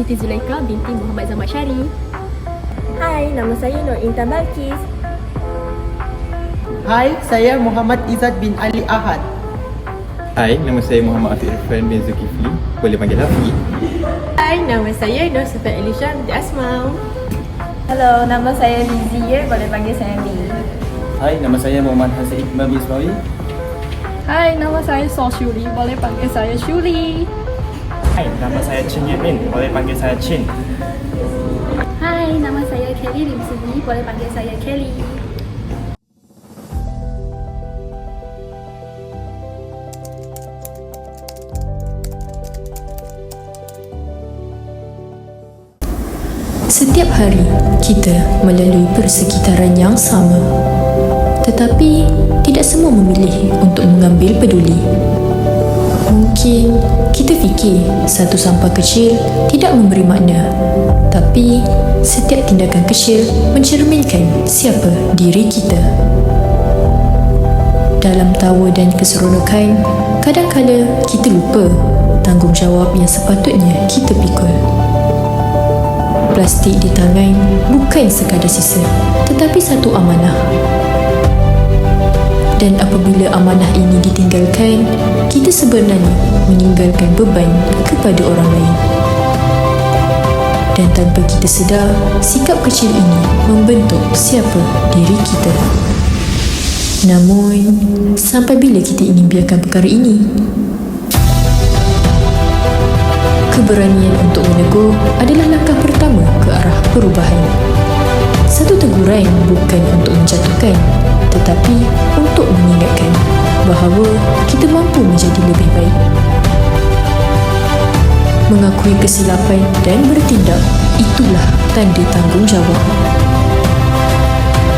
Siti Zulaika binti Muhammad Zamasyari. Hai, nama saya Nur Intan Balkis. Hai, saya Muhammad Izzat bin Ali Ahad. Hai, nama saya Muhammad Afiq Irfan bin Zulkifli. Boleh panggil Afiq. Hai, nama saya Nur Sifat Elisha binti Asmau. Halo, nama saya Lizzie, boleh panggil saya Mi. Hai, nama saya Muhammad Hasan Iqbal bin Ismail. Hai, nama saya So Shuli, boleh panggil saya Shuli. Hai, nama saya Chin Yemin, boleh panggil saya Chin. Hai, nama saya Kelly Lim Sini, boleh panggil saya Kelly. Setiap hari kita melalui persekitaran yang sama, tetapi tidak semua memilih untuk mengambil peduli. Mungkin kita fikir satu sampah kecil tidak memberi makna, tapi setiap tindakan kecil mencerminkan siapa diri kita. Dalam tawa dan keseronokan, kadang-kala kita lupa tanggungjawab yang sepatutnya kita pikul. Plastik di tangan bukan sekadar sisa, tetapi satu amanah. Dan apabila amanah ini ditinggalkan, kita sebenarnya meninggalkan beban kepada orang lain. Dan tanpa kita sedar, sikap kecil ini membentuk siapa diri kita. Namun, sampai bila kita ingin biarkan perkara ini? Keberanian untuk menegur adalah langkah pertama ke arah perubahan. Satu teguran bukan untuk menjatuhkan, tetapi untuk mengingatkan bahawa kita mampu menjadi lebih baik. Mengakui kesilapan dan bertindak, itulah tanda tanggungjawab.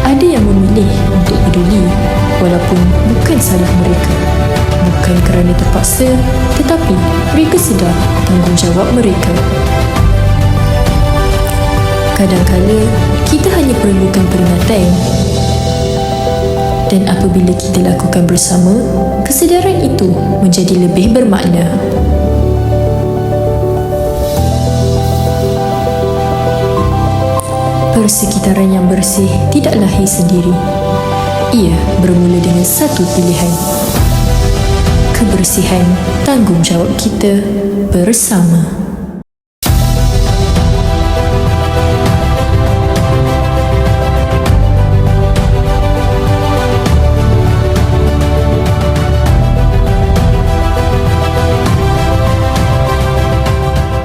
Ada yang memilih untuk peduli walaupun bukan salah mereka. Bukan kerana terpaksa, tetapi mereka sedar tanggungjawab mereka. Kadang-kala kita hanya perlukan peringatan. Dan apabila kita lakukan bersama, kesedaran itu menjadi lebih bermakna. Persekitaran yang bersih tidak lahir sendiri. Ia bermula dengan satu pilihan. Kebersihan tanggungjawab kita bersama.